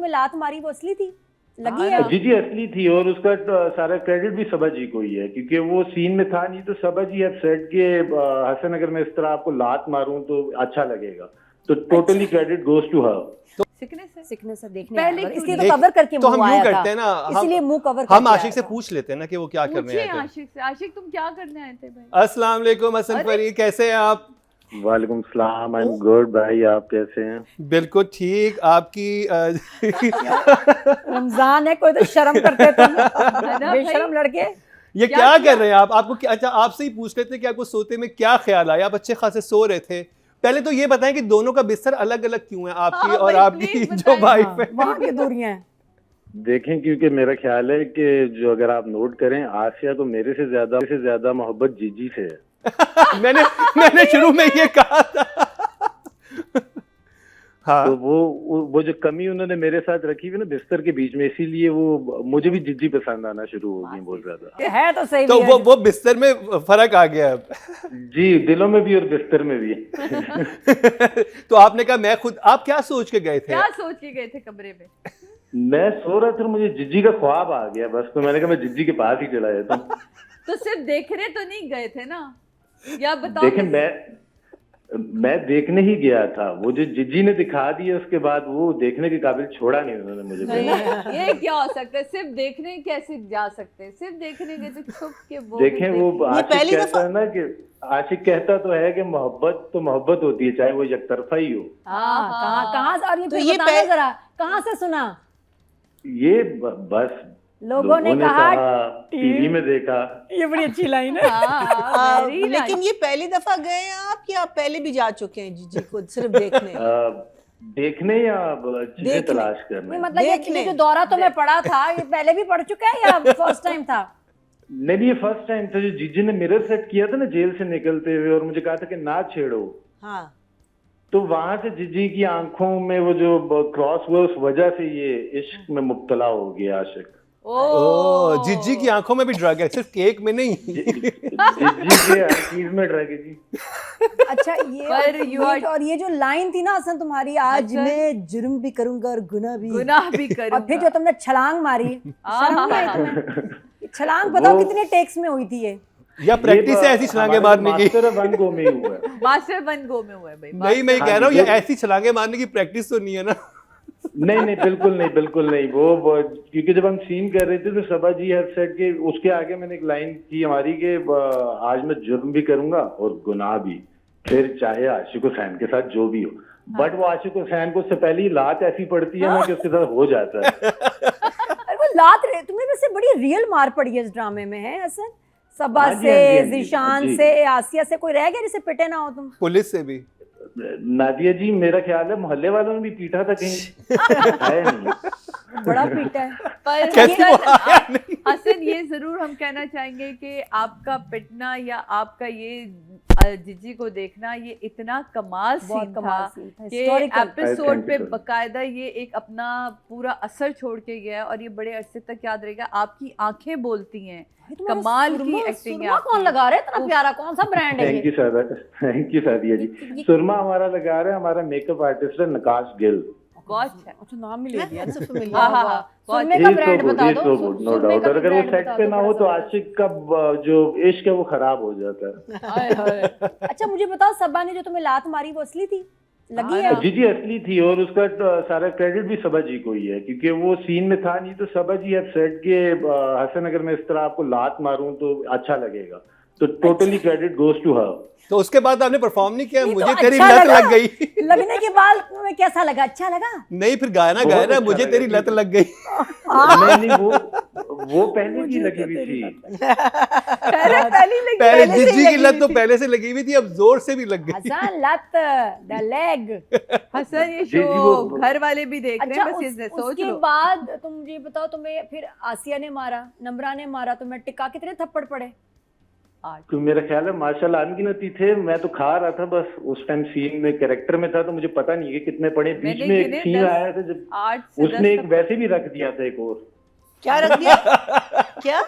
तुम्हें लात मारी वो असली थी, लगी है? जी असली थी, और उसका सारा क्रेडिट भी सबा जी को ही है, क्योंकि वो सीन में था नहीं तो सबा जी हैव सेड के हसन अगर मैं इस तरह आपको लात मारूं तो अच्छा लगेगा, तो totally credit goes to her. Sickness से देखने पहले आया, क्यों इसलिए नहीं? तो कवर करके तो हम मुंह यूं आया करते था, हैं ना, इसलिए मुंह कवर हम करके आशिक से आया था। पूछ लेते हैं ना कि वो क्या करने पूछिए आए थे। आशिक से, आशिक तुम क्या करने आए थे भाई? अस्सलाम वालेकुम हसन फरीद, कैसे हैं आप? वालेकुम सलाम, आई एम गुड भाई, आप कैसे हैं? बिल्कुल ठीक। आपकी रमजान है, कोई तो शर्म करते तुम है ना बेशरम भाई? लड़के। ये क्या कर रहे हैं आप? आपको क्या, अच्छा आपसे ही पूछ लेते हैं कि आपको सोते में क्या ख्याल आया? आप अच्छे खासे सो रहे थे। पहले तो ये बताएं कि दोनों का बिस्तर अलग अलग क्यों है, आपकी हाँ और भाई, आपकी प्लीज जो बताएं। वाइफ है। वहाँ की दूरियां हैं। देखें, क्योंकि मेरा ख्याल है कि जो अगर आप नोट करें, आसिया को मेरे से ज्यादा मोहब्बत जीजी से है। मैंने शुरू में ये कहा था। हाँ, तो वो जो कमी उन्होंने मेरे साथ रखी हुई ना बिस्तर के बीच में, इसीलिए वो मुझे भी जिज्जी पसंद आना शुरू हो गई बहुत ज्यादा। है तो सही तो भी है। वो बिस्तर में फर्क आ गया अब। जी, दिलों में भी और बिस्तर में भी। तो आपने कहा मैं खुद, आप क्या सोच के गए थे? क्या सोच के गए थे कमरे में? मैं सो रहा था, मुझे जिज्जी का ख्वाब आ गया बस, तो मैंने कहा मैं जिज्जी के पास ही चला जाता हूँ। तो सिर्फ देखने तो नहीं गए थे ना, या बताओ? देखें, मैं देखने ही गया था, वो जो जिज्जी ने दिखा दिया उसके बाद वो देखने के काबिल छोड़ा नहीं उन्होंने मुझे। ये क्या हो सकता है? सिर्फ देखने कैसे जा सकते हैं? सिर्फ देखने गए तो छुप के वो देखें, वो आशिक कहता है ना कि आशिक कहता तो है कि मोहब्बत तो मोहब्बत होती है, चाहे वो एक तरफा ही हो। हाँ, कहाँ से? और ये तो फिर ये बताना जरा, कहाँ से सुना? ये बस लोगों ने कहा, टीवी में देखा। ये बड़ी अच्छी लाइन है। लेकिन ये पहली दफा गए हैं आप, या पहले भी जा चुके हैं जीजी को सिर्फ देखने? देखने या चीजें तलाश करने? मतलब देखने। ये जो दौरा तुम्हें पड़ा था, ये पहले भी पड़ चुका है या फर्स्ट टाइम था? नहीं, ये फर्स्ट टाइम था। जो जीजी ने मिरर सेट किया था ना जेल से निकलते हुए, और मुझे कहा था कि ना छेड़ो, हाँ, तो वहां से जीजी की आंखों में वो जो क्रॉस हुआ, उस वजह से ये इश्क में मुब्तला हो गया आशिक। ओह, जिज्जी की आंखों में भी ड्रग है, सिर्फ केक में नहीं। जिज्जी के हर चीज में ड्रग है जी। अच्छा, और ये जो लाइन थी ना हसन तुम्हारी, आज मैं जुर्म भी करूंगा और गुनाह भी करूंगा, और फिर जो तुमने छलांग मारी, शर्म नहीं आई तुम्हें? छलांग बताओ कितने टेक्स में हुई थी ये? या प्रैक्टिस है ऐसी छलांगे मारने की? मास्टर वन गो में हुआ है। मास्टर वन गो में हुआ है भाई। नहीं, मैं कह रहा हूँ ये ऐसी छलांगे मारने की प्रैक्टिस तो नहीं है ना? नहीं, बिल्कुल नहीं। वो क्योंकि जब हम सीन कर रहे थे तो सबा जी हैव सेड के उसके आगे मैंने एक लाइन की हमारी कि आज मैं जुर्म भी करूंगा और गुनाह भी, फिर चाहे आशिक हुसैन के साथ जो भी हो। बट वो आशिक हुसैन को उससे पहले ही लात ऐसी पड़ती है ना कि उसके साथ हो जाता है। अरे वो लात तुम्हें वैसे बड़ी रियल मार पड़ी है इस ड्रामे में, है हसन? सबा हाँ जी, से, हाँ जी। जीशान से, आसिया से, कोई रह गया जिसे पिटे ना हो तुम? पुलिस से भी? नादिया जी, मेरा ख्याल है मोहल्ले वालों ने भी पीटा था कहीं। है नहीं, बड़ा पीटा है। पर हसन, ये जरूर हम कहना चाहेंगे कि आपका पिटना या आपका ये जिज्जी को देखना, ये इतना कमाल सीन था कि एपिसोड पे बकायदा ये एक अपना पूरा असर छोड़ के गया, और ये बड़े अरसे तक याद रहेगा। आपकी आंखें बोलती हैं, कमाल की एक्टिंग है। कौन लगा रहे? इतना प्यारा कौन सा ब्रांड है? थैंक यू सादिया जी। सुरमा हमारा लगा रहा है, हमारा मेकअप आर्टिस्ट है नकाश गिल। अच्छा, नाम ही ले दिया ना। सुरमे का ब्रांड बता दो। नो डाउट, अगर वो सेट पे ना हो तो आशिक का जो इश्क है वो खराब हो जाता है। अच्छा, मुझे बताओ, सबा ने जो तुम्हें लात मारी वो असली थी, लगी है? जी असली थी, और उसका सारा क्रेडिट भी सबा जी को ही है, क्योंकि वो सीन में था नहीं तो सबा जी हैव सेड के हसन अगर मैं इस तरह आपको लात मारूं तो अच्छा लगेगा, तो totally credit goes to her. तो उसके बाद आपने परफॉर्म नहीं किया? मुझे तो तेरी अच्छा लत लग गई। लगने के बाद तुम्हें कैसा लगा? अच्छा लगा? नहीं, फिर गाना गाया ना, मुझे तेरी लत लग गई। नहीं, वो पहले की लगी हुई थी। पहले जिज्जी की लत तो पहले से लगी हुई थी, अब जोर से भी लग गई। हसन, लत द लेग। हसन, ये शो घर वाले भी देख रहे हैं, बस अच्छा, इसने सोच उसके लो। बाद तुम मुझे बताओ, तुम्हें फिर आसिया ने मारा, नम्रा ने मारा, तुम्हें टिका कितने थप्पड़ पड़े? तो मेरा ख्याल है माशाल्लाह अनगिनती थे। मैं तो खा रहा था बस, उस टाइम सीन में कैरेक्टर में था, तो मुझे पता नहीं है कि कितने पड़े। बीच में एक सीन आया था जब उसने एक वैसे भी रख दिया था, एक और। क्या रख दिया? क्या?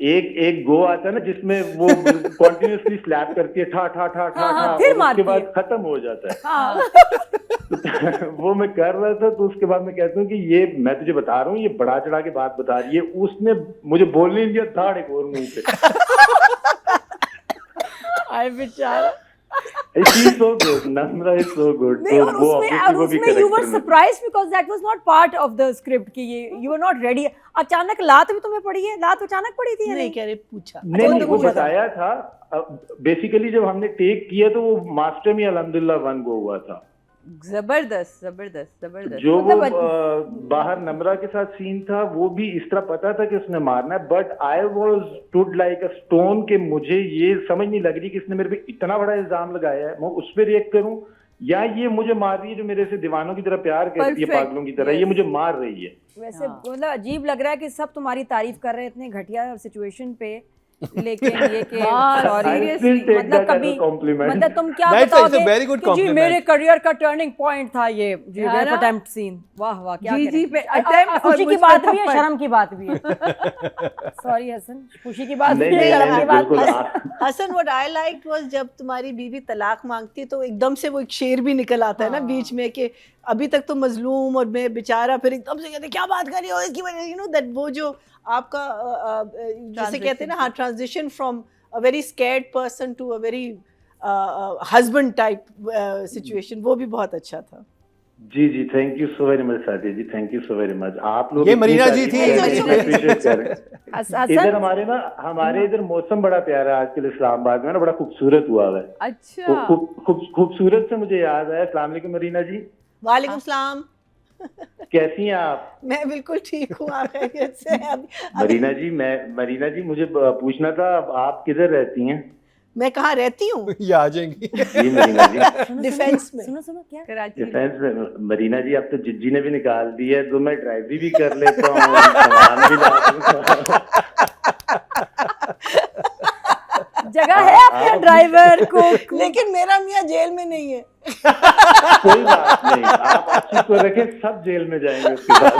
एक गो आता है ना जिसमें वो कॉन्टिन्यूसली स्लैप करती है, ठा ठा ठा ठा ठा, फिर और मारती उसके बाद है। खत्म हो जाता है। हाँ। वो मैं कर रहा था, तो उसके बाद मैं कहता हूँ कि ये मैं तुझे बता रहा हूँ, ये बढ़ा चढ़ा के बात बता रही है। उसने मुझे बोलने नहीं दिया, धाड़ एक और मुंह पे। आई बेचारा। She's so good. Namra is so good. नहीं, तो और वो उसमें obviously वो भी you were character में। surprised because that was not part of the script कि ये you were not ready। अचानक लात भी तुम्हें पड़ी है? लात अचानक पड़ी थी या नहीं नहीं? कह रहे पूछा। नहीं अच्छा, नहीं, तो वो पूछा था। बताया था। बेसिकली जब हमने टेक किया तो वो मास्टर में अल्हम्दुलिल्लाह 1 गो हुआ था। जबरदस्त जबरदस्त जबरदस्त। जो वो मतलब बाहर नम्रा के साथ सीन था, वो भी इस तरह पता था कि उसने मारना है, but I was stood like a stone कि मुझे ये समझ नहीं लग रही कि इसने मेरे पे इतना बड़ा इल्जाम लगाया है, मैं उस पर रिएक्ट करूं या ये मुझे मार रही है जो मेरे से दीवानों की तरह प्यार करती है, Perfect, पागलों की तरह, ये मुझे मार रही है। वैसे हाँ। मतलब अजीब लग रहा है कि सब तुम्हारी तारीफ कर रहे हैं इतने घटिया सिचुएशन पे, लेकिन ये कि हाँ, सॉरी I still take मतलब that as a कभी compliment. मतलब तुम क्या That's a बताओगे very good कि जी compliment. मेरे करियर का टर्निंग पॉइंट था ये जी है रेप ना? Attempt scene. वाह वाह क्या जी, करें। जी पे और attempt और खुशी की मुझ पे बात भी है, थप्पड़। शर्म की बात भी है। सॉरी हसन, खुशी की बात भी नहीं है, नहीं शर्म की नहीं, बात भी बिल्कुल है। Hasan what I like was जब तुम्हारी बीवी तलाक मांगती है तो एकदम से वो एक शेर भी निकल आता है ना बीच में कि अभी तक तो मजलूम और मैं बेचारा, फिर एकदम से कहते क्या बात कर रही हो इसकी वजह, यू नो दैट वो जो आपका जैसे कहते हैं ना, हाँ, transition from a very scared person to a very husband type situation, वो भी बहुत अच्छा था। जी जी, thank you so very much Sadia ji, thank you so very much. आप लोग ये इतनी मरीना जी तारीफ थी। कर रहे हैं, appreciate कर रहे हैं। हसन इधर हमारे इधर मौसम बड़ा प्यारा है आजकल इस्लामाबाद में ना, बड़ा खूबसूरत हुआ हुआ है। अच्छा खूबसूरत से मुझे याद आया। अस्सलाम वालेकुम मरीना जी, वालेकुम सलाम। कैसी हैं आप? मैं बिल्कुल ठीक हूँ, आप खैरियत से हैं? मरीना जी मुझे पूछना था, आप किधर रहती हैं? मैं कहाँ रहती हूँ? ये आ जाएंगी। जी मरीना जी, डिफेंस में। सुनो सुनो क्या कराची में। डिफेंस में। मरीना जी, अब तो जिज्जी ने भी निकाल दी है, तो मैं ड्राइव भी कर लेता हूँ, सामान भी ला दूंगा। जगह है आपके ड्राइवर को, लेकिन मेरा मियाँ जेल में नहीं है। कोई बात नहीं, आप अच्छी को रखें, सब जेल में जाएंगे उसके बाद।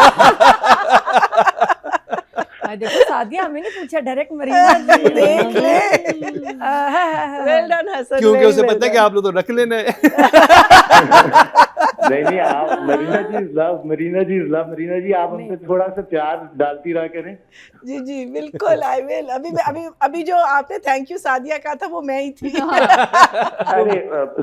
देखो सादिया हमें नहीं पूछा, डायरेक्ट मरीना जी देख ले। वेल डन हसन, क्योंकि very उसे well पता है कि done। आप लोग तो रख लेना है। नहीं आप मरीना जी लव, मरीना जी आप हम पे थोड़ा सा प्यार डालती रहा करें। जी जी बिल्कुल, आई विल। अभी जो आपने थैंक यू सादिया कहा था वो मैं ही थी। अरे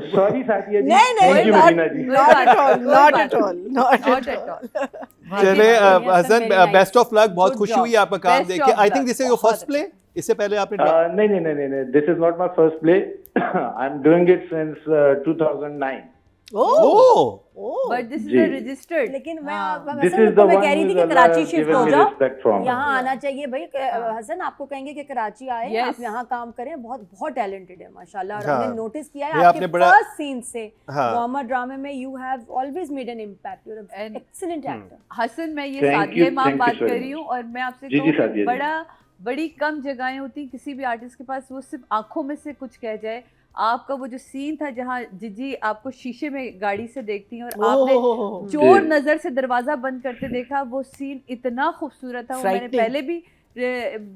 सॉरी सादिया जी, नहीं thank you Marina ji. Not at all, कोई नॉट बात at all, not Not at at all. all. चले Very Hasan, nice. Best of luck, बहुत Good खुशी job. हुई आपका काम Best देख के। of I think luck. This is your first play, इससे पहले आपने नहीं, this is not my first play. I am doing it since 2009। Oh But this is जी। a registered. लेकिन मैं हाँ. This हसन is को the मैं one कह रही who थी is कि Allah Karachi has shift given हो me जाओ, respect from. यहाँ आना चाहिए भाई। हसन आपको कहेंगे कि कराची आए, Yes. आप यहाँ काम करें, बहुत बहुत टैलेंटेड है माशाल्लाह। और हाँ. हमने नोटिस किया ये है आपने आपके बड़ा- फर्स्ट सीन से हाँ. मोहम्मद ड्रामे में you have always made an impact, you are And- excellent actor. Hasan, मैं ये Thank सादिया you, इमाम thank you बात so कर much. रही हूँ, और मैं आपसे जी, जी, कहूँ सादिया कि जी। बड़ी कम जगहें होती हैं किसी भी आर्टिस्ट के पास वो सिर्फ आंखों में से कुछ कह जाए। आपका वो जो सीन था जहाँ जिजी आपको शीशे में गाड़ी से देखती हैं और आपने ओह, चोर जी। नजर से दरवाजा बंद करते देखा, वो सीन इतना खूबसूरत था। वो मैंने Frightening. पहले भी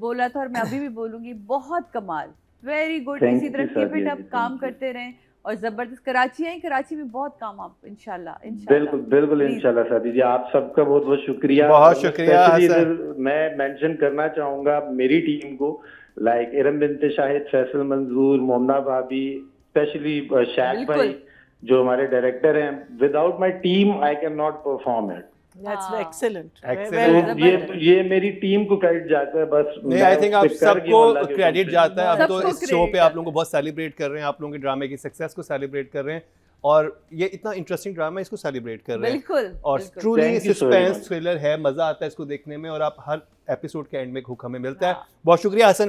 बोला था और मैं अभी भी बोलूंगी, बहुत कमाल, वेरी गुड। Thank इसी you, तरह कीप इट सादिया अप, जी, काम thank you. करते रहें और जबरदस्त। कराची आई, कराची में बहुत काम आप इंशाल्लाह बिल्कुल Please. इंशाल्लाह सादी जी, आप सबका बहुत बहुत शुक्रिया। बहुत और शुक्रिया, especially हसन। इधर मैं मेंशन करना चाहूंगा मेरी टीम को, लाइक इरम बिनते शाहिद, फैसल मंजूर, मोमना भाभी, स्पेशली शैक बिल्कुल। भाई जो हमारे डायरेक्टर हैं। Without my team I can not perform it. That's हाँ. Excellent, Excellent. तो ये मेरी टीम को क्रेडिट जाता है बस। नहीं, मैं आई उस थिंक पे आप कर गया सबको अल्लाह के क्रेडिट हुक्म से। जाता है। अब तो सबको इस शो credit पे आप जाता लोगों को बहुत सेलिब्रेट कर रहे हैं, आप लोगों के ड्रामे की सक्सेस को सेलिब्रेट कर रहे हैं, और ये इतना इंटरेस्टिंग ड्रामा है, इसको सेलिब्रेट कर रहे हैं। बिल्कुल और बिल्कुल। Truly Thank you so very suspense much. Thriller है, मजा आता है इसको देखने में, और आप हर एपिसोड के एंड में हुक हमें मिलता है। हाँ. बहुत शुक्रिया हसन।